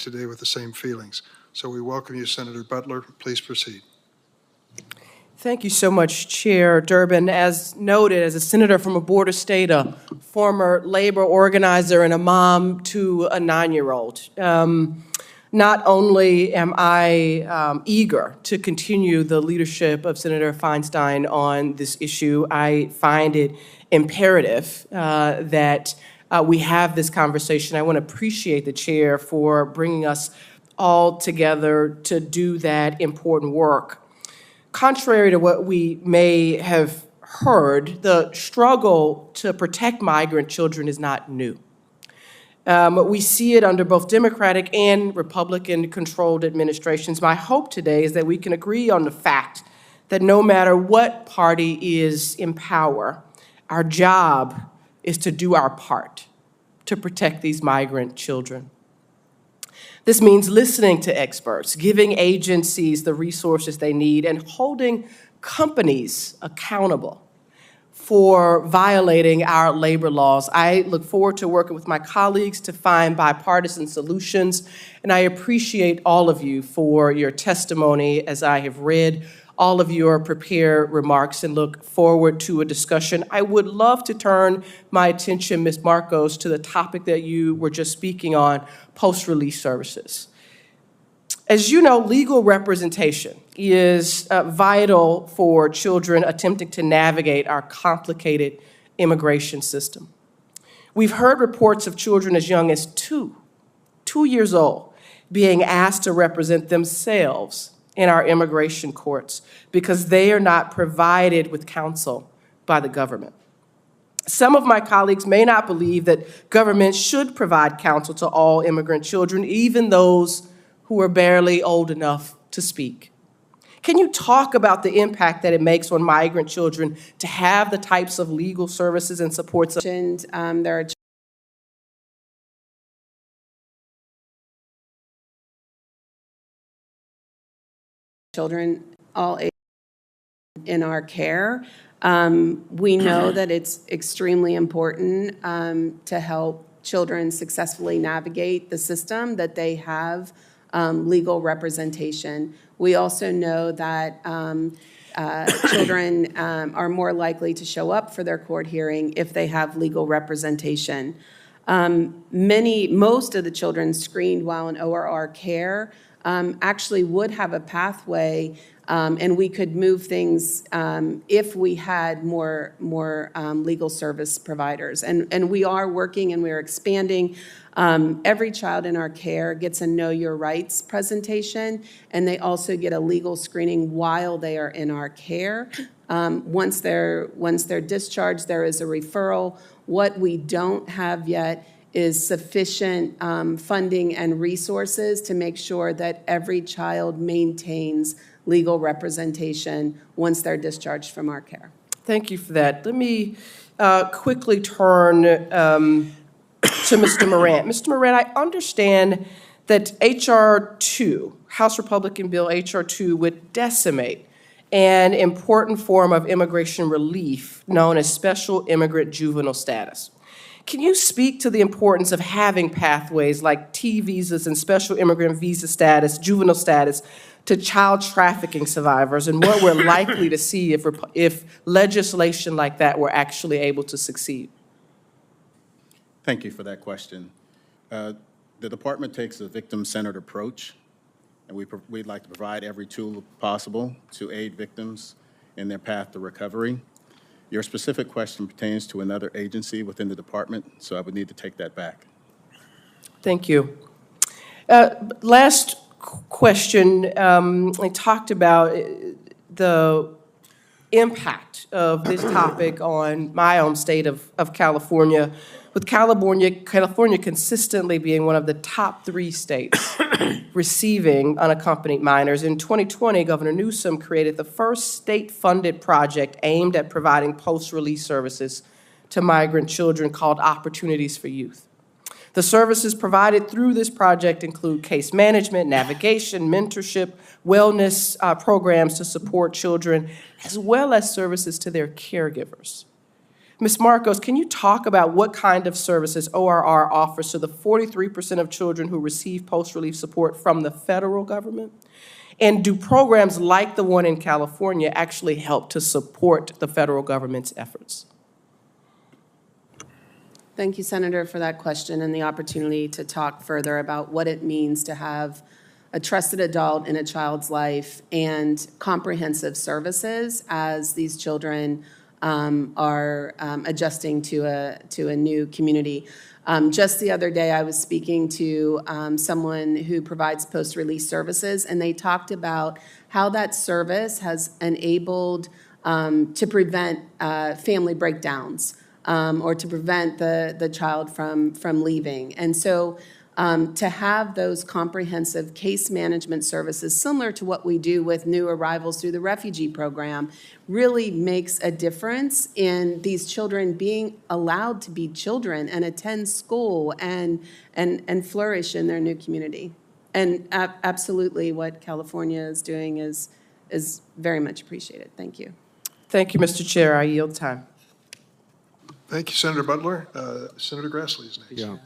today with the same feelings. So we welcome you, Senator Butler. Please proceed. Thank you so much, Chair Durbin. As noted, as a senator from a border state, a former labor organizer, and a mom to a 9-year-old, not only am I eager to continue the leadership of Senator Feinstein on this issue, I find it imperative that we have this conversation. I want to appreciate the chair for bringing us all together to do that important work. Contrary to what we may have heard, the struggle to protect migrant children is not new. We see it under both Democratic and Republican-controlled administrations. My hope today is that we can agree on the fact that no matter what party is in power, our job is to do our part to protect these migrant children. This means listening to experts, giving agencies the resources they need, and holding companies accountable for violating our labor laws. I look forward to working with my colleagues to find bipartisan solutions, and I appreciate all of you for your testimony as I have read all of your prepared remarks and look forward to a discussion. I would love to turn my attention, Ms. Marcos, to the topic that you were just speaking on, post-release services. As you know, legal representation is vital for children attempting to navigate our complicated immigration system. We've heard reports of children as young as 2 years old, being asked to represent themselves in our immigration courts because they are not provided with counsel by the government. Some of my colleagues may not believe that government should provide counsel to all immigrant children, even those who are barely old enough to speak. Can you talk about the impact that it makes on migrant children to have the types of legal services and supports? There are children all ages in our care. We know that it's extremely important to help children successfully navigate the system, that they have legal representation. We also know that children are more likely to show up for their court hearing if they have legal representation. Most of the children screened while in ORR care actually would have a pathway, and we could move things if we had more legal service providers. And we are working and we're expanding. Every child in our care gets a Know Your Rights presentation, and they also get a legal screening while they are in our care. Once they're discharged, there is a referral. What we don't have yet is sufficient funding and resources to make sure that every child maintains legal representation once they're discharged from our care. Thank you for that. Let me quickly turn to Mr. Morant. Mr. Morant, I understand that H.R. 2, House Republican Bill H.R. 2, would decimate an important form of immigration relief known as special immigrant juvenile status. Can you speak to the importance of having pathways like T visas and special immigrant visa status, juvenile status, to child trafficking survivors, and what we're likely to see if legislation like that were actually able to succeed? Thank you for that question. The department takes a victim-centered approach, and we'd like to provide every tool possible to aid victims in their path to recovery. Your specific question pertains to another agency within the department, so I would need to take that back. Thank you. Last question, I talked about the impact of this topic on my own state of California, with California consistently being one of the top 3 states receiving unaccompanied minors. In 2020, Governor Newsom created the first state-funded project aimed at providing post-release services to migrant children called Opportunities for Youth. The services provided through this project include case management, navigation, mentorship, wellness programs to support children, as well as services to their caregivers. Ms. Marcos, can you talk about what kind of services ORR offers to the 43% of children who receive post-relief support from the federal government? And do programs like the one in California actually help to support the federal government's efforts? Thank you, Senator, for that question and the opportunity to talk further about what it means to have a trusted adult in a child's life and comprehensive services as these children are adjusting to a new community. Just the other day, I was speaking to someone who provides post-release services, and they talked about how that service has enabled to prevent family breakdowns or to prevent the child from leaving. And so to have those comprehensive case management services, similar to what we do with new arrivals through the refugee program, really makes a difference in these children being allowed to be children and attend school and flourish in their new community. And absolutely what California is doing is very much appreciated. Thank you. Thank you, Mr. Chair. I yield time. Thank you, Senator Butler. Senator Grassley is next. Yeah,